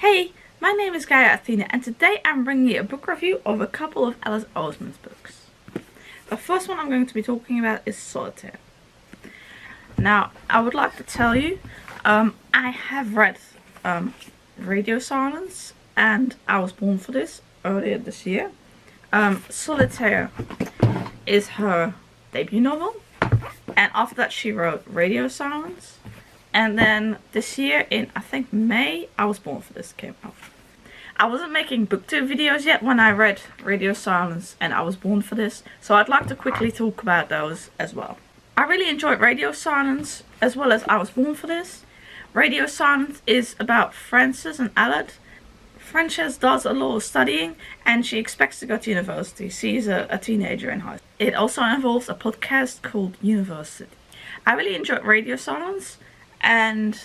Hey, my name is Gaia Athena and today I'm bringing you a book review of a couple of Alice Oseman's books. The first one I'm going to be talking about is Solitaire. Now, I would like to tell you, I have read Radio Silence and I Was Born for This earlier this year. Solitaire is her debut novel, and after that she wrote Radio Silence. And then this year in, I think, May, I Was Born for This came out. I wasn't making booktube videos yet when I read Radio Silence and I Was Born for This, so I'd like to quickly talk about those as well. I really enjoyed Radio Silence as well as I Was Born for This. Radio Silence is about Frances and Aled. Frances does a lot of studying and she expects to go to university. She's a teenager in high school. It also involves a podcast called University. I really enjoyed Radio Silence. And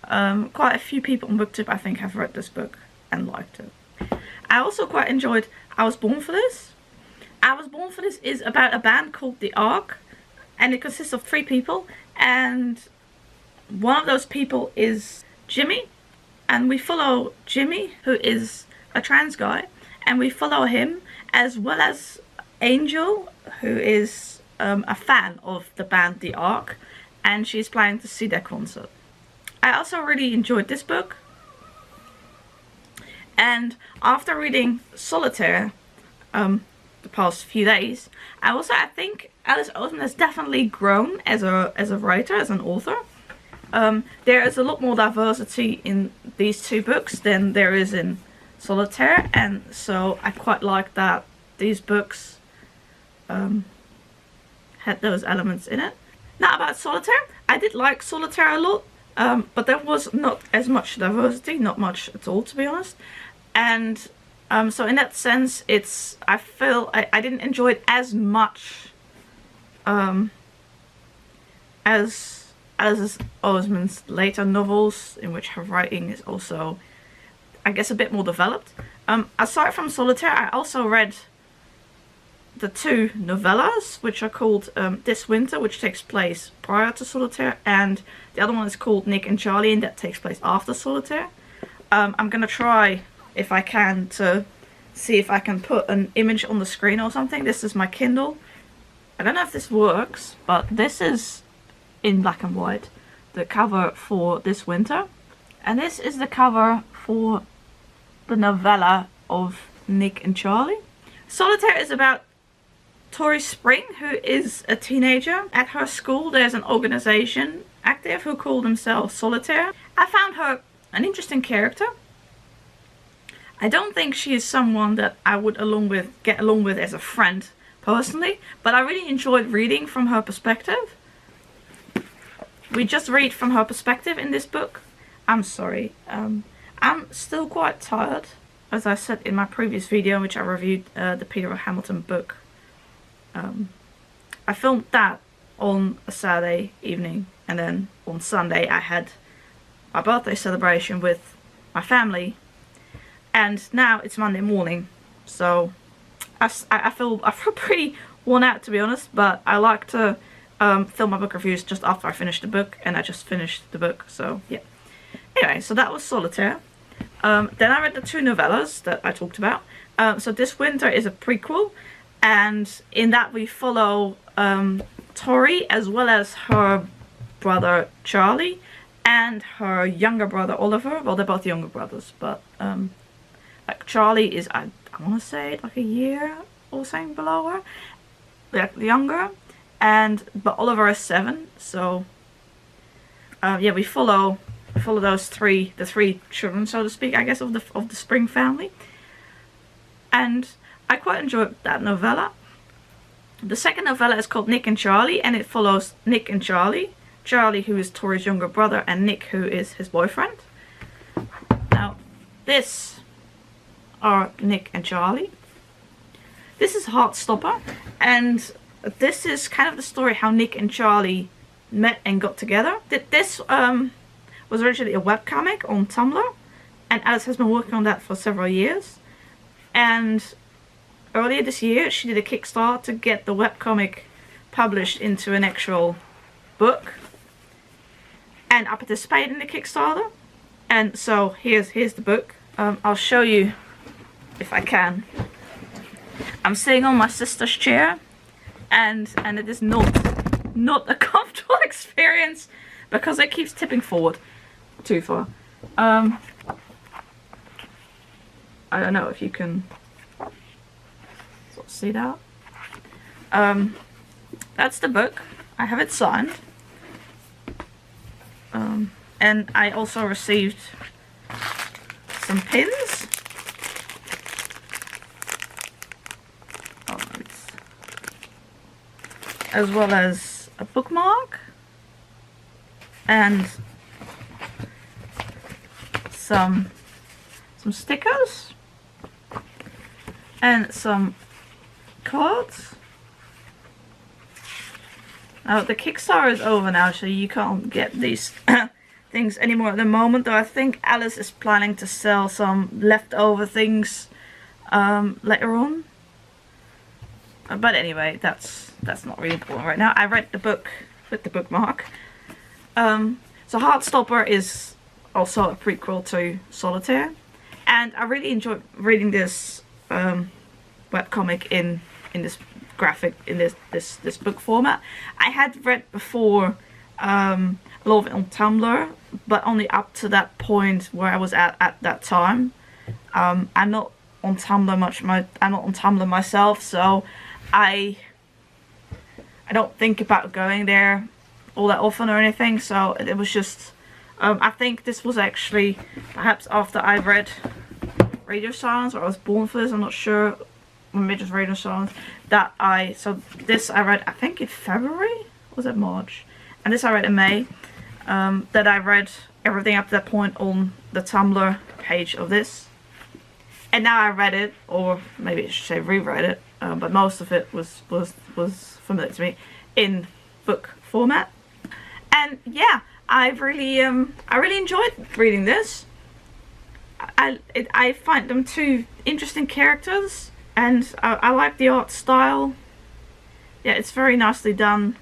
quite a few people on BookTube, I think, have read this book and liked it. I also quite enjoyed I Was Born for This. I Was Born for This is about a band called The Ark, and it consists of 3 people, and one of those people is Jimmy, and we follow Jimmy, who is a trans guy, and we follow him as well as Angel, who is a fan of the band The Ark, and she's planning to see their concert. I also really enjoyed this book, and after reading Solitaire the past few days, I think Alice Oseman has definitely grown as a writer, as an author. There is a lot more diversity in these 2 books than there is in Solitaire, and so I quite like that these books had those elements in it. Now about Solitaire, I did like Solitaire a lot, but there was not as much diversity, not much at all, to be honest. And so in that sense, I feel I didn't enjoy it as much as Alice Oseman's later novels, in which her writing is also, I guess, a bit more developed. Aside from Solitaire, I also read the 2 novellas, which are called This Winter, which takes place prior to Solitaire, and the other one is called Nick and Charlie, and that takes place after Solitaire. I'm gonna try, if I can, to see if I can put an image on the screen or something. This is my Kindle. I don't know if this works, but this is in black and white, the cover for This Winter, and this is the cover for the novella of Nick and Charlie. Solitaire is about Tori Spring, who is a teenager. At her school there's an organization active who call themselves Solitaire. I found her an interesting character. I don't think she is someone that I would get along with as a friend personally, but I really enjoyed reading from her perspective. We just read from her perspective in this book. I'm sorry, I'm still quite tired, as I said in my previous video in which I reviewed the Peter Hamilton book. I filmed that on a Saturday evening, and then on Sunday I had my birthday celebration with my family, and now it's Monday morning, so I feel pretty worn out, to be honest, but I like to film my book reviews just after I finish the book, and I just finished the book, so yeah. Anyway, so that was Solitaire. Then I read the 2 novellas that I talked about. So This Winter is a prequel, and in that we follow Tori as well as her brother Charlie and her younger brother Oliver. Well, they're both younger brothers, but like Charlie is, I want to say, like a year or something below her, like younger, but Oliver is 7. So yeah, we follow those the 3 children, so to speak, I guess, of the Spring family, and I quite enjoyed that novella. The second novella is called Nick and Charlie, and it follows Nick and Charlie. Charlie, who is Tori's younger brother, and Nick, who is his boyfriend. Now, this are Nick and Charlie. This is Heartstopper, and this is kind of the story how Nick and Charlie met and got together. This was originally a webcomic on Tumblr, and Alice has been working on that for several years. And earlier this year she did a Kickstarter to get the webcomic published into an actual book, and I participated in the Kickstarter, And so here's the book. I'll show you if I can. I'm sitting on my sister's chair, and it is not a comfortable experience because it keeps tipping forward too far. I don't know if you can sort of see that. That's the book. I have it signed. And I also received some pins. As well as a bookmark and some stickers and some cards. Now the Kickstarter is over now, so you can't get these things anymore at the moment, though I think Alice is planning to sell some leftover things later on. But anyway, that's not really important right now. I read the book with the bookmark. So Heartstopper is also a prequel to Solitaire, and I really enjoyed reading this webcomic in this graphic, in this book format. I had read before a lot of it on Tumblr, but only up to that point where I was at that time. I'm not on Tumblr much. I'm not on Tumblr myself, so I don't think about going there all that often or anything. So it was just I think this was actually perhaps after I read Radio Silence, or I was born for this, I'm not sure, maybe just Radio Silence, that so this I read I think in February, or was it March, and this I read in May. That I read everything up to that point on the Tumblr page of this, and now I read it, or maybe I should say reread it, but most of it was familiar to me in book format. And yeah, I really enjoyed reading this. I find them two interesting characters, and I like the art style. Yeah, it's very nicely done.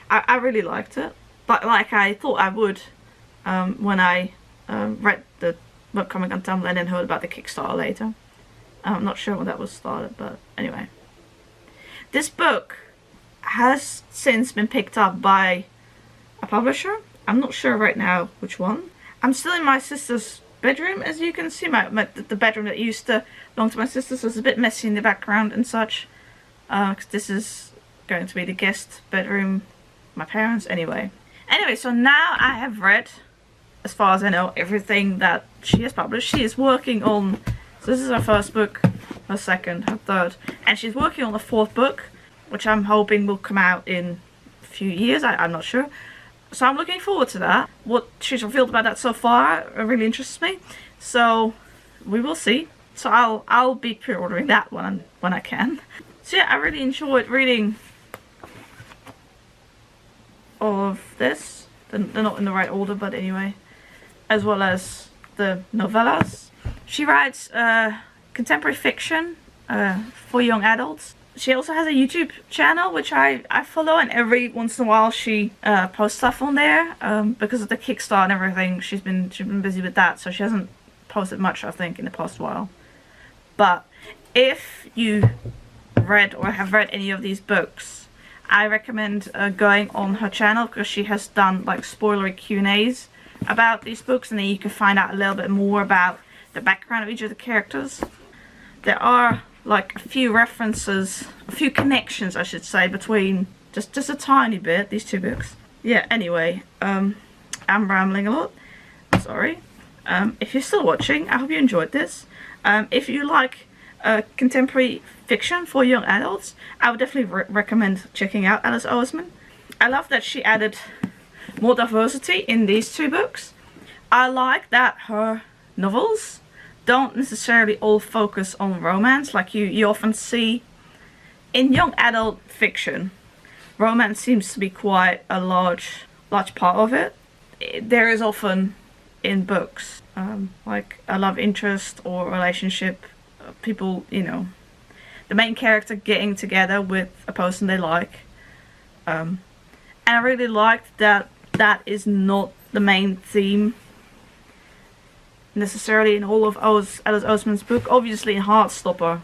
I really liked it, but like I thought I would when I read the webcomic on Tumblr and then heard about the Kickstarter later. I'm not sure when that was started, but anyway. This book has since been picked up by a publisher. I'm not sure right now which one. I'm still in my sister's bedroom, as you can see. The bedroom that used to belong to my sister, so it's a bit messy in the background and such. Because this is going to be the guest bedroom, my parents, anyway. Anyway, so now I have read, as far as I know, everything that she has published. She is working on, so this is her first book, her second, her third, and she's working on the fourth book, which I'm hoping will come out in a few years. I'm not sure. So I'm looking forward to that. What she's revealed about that so far really interests me. So we will see. So I'll be pre-ordering that one when I can. So yeah, I really enjoyed reading all of this. They're not in the right order, but anyway. As well as the novellas. She writes contemporary fiction for young adults. She also has a YouTube channel, which I follow, and every once in a while she posts stuff on there. Because of the Kickstarter and everything, she's been busy with that, so she hasn't posted much, I think, in the past while. But if you read or have read any of these books, I recommend going on her channel, because she has done like spoilery Q&As about these books, and then you can find out a little bit more about the background of each of the characters. There are like a few references, a few connections I should say, between just a tiny bit, these two books. Yeah, anyway, I'm rambling a lot, sorry. If you're still watching, I hope you enjoyed this. If you like contemporary fiction for young adults, I would definitely recommend checking out Alice Oseman. I love that she added more diversity in these two books. I like that her novels don't necessarily all focus on romance like you often see in young adult fiction. Romance seems to be quite a large part of it. There is often in books like a love interest or relationship, people, you know, the main character getting together with a person they like, and I really liked that that is not the main theme necessarily in all of Alice Oseman's book. Obviously in Heartstopper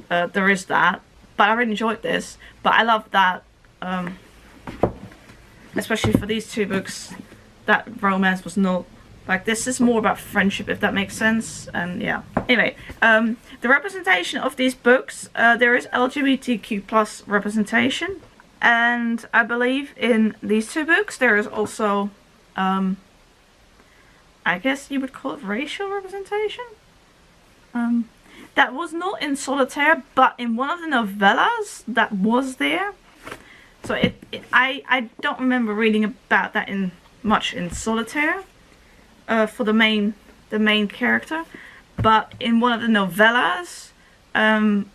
there is that, but I really enjoyed this. But I love that, especially for these two books, that romance was not, like, this is more about friendship, if that makes sense. And yeah, anyway, the representation of these books, there is LGBTQ plus representation, and I believe in these two books there is also I guess you would call it racial representation. That was not in Solitaire, but in one of the novellas that was there. So I don't remember reading about that much in Solitaire for the main character, but in one of the novellas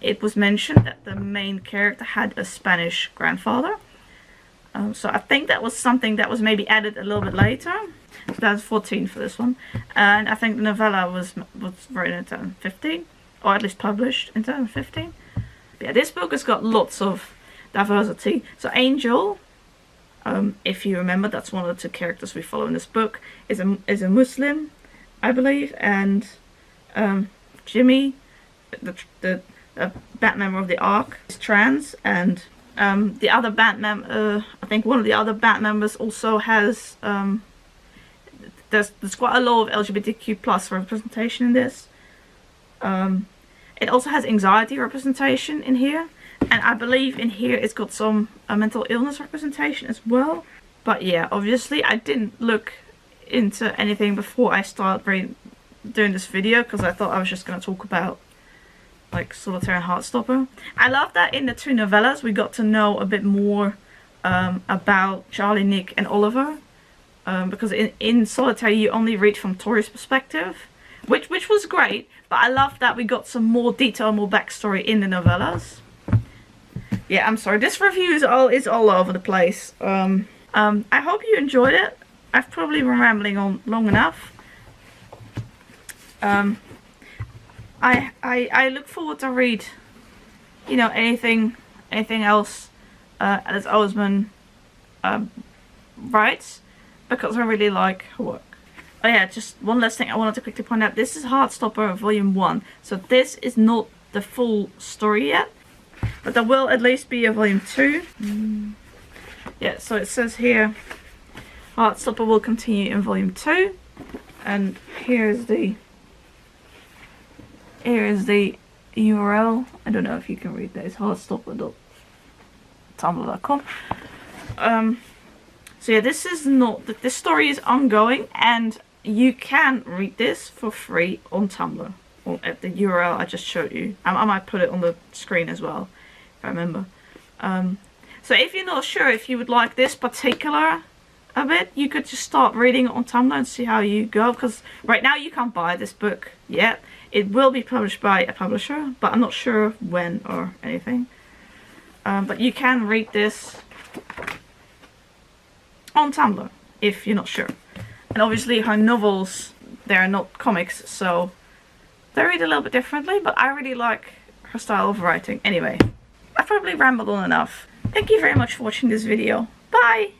it was mentioned that the main character had a Spanish grandfather. So I think that was something that was maybe added a little bit later. 2014 for this one, and I think the novella was written in 2015, or at least published in 2015. But yeah, this book has got lots of diversity. So Angel, if you remember, that's one of the two characters we follow in this book, is a Muslim, I believe, and Jimmy, the band member of the Ark, is trans, and the other band member, I think one of the other band members also has there's quite a lot of LGBTQ plus representation in this. It also has anxiety representation in here, and I believe in here it's got some mental illness representation as well. But yeah, obviously I didn't look into anything before I started doing this video, because I thought I was just going to talk about like Solitaire and Heartstopper. I love that in the two novellas we got to know a bit more about Charlie, Nick and Oliver. Because in Solitaire you only read from Tori's perspective, which was great, but I love that we got some more detail, more backstory in the novellas. Yeah, I'm sorry, this review is all over the place. I hope you enjoyed it. I've probably been rambling on long enough. I look forward to read, you know, anything else Alice Oseman writes, because I really like her work. Oh yeah, just one last thing I wanted to quickly point out. This is Heartstopper Volume 1. So this is not the full story yet, but there will at least be a Volume 2. Yeah, so it says here, Heartstopper will continue in Volume 2. And here is the URL. I don't know if you can read that. It's heartstopper.tumblr.com. So yeah, this story is ongoing, and you can read this for free on Tumblr, or at the URL I just showed you. I might put it on the screen as well, if I remember. So if you're not sure if you would like this particular a bit, you could just start reading it on Tumblr and see how you go, because right now you can't buy this book yet. It will be published by a publisher, but I'm not sure when or anything. But you can read this on Tumblr if you're not sure. And obviously her novels, they're not comics, so they read a little bit differently, but I really like her style of writing. Anyway, I've probably rambled on enough. Thank you very much for watching this video. Bye!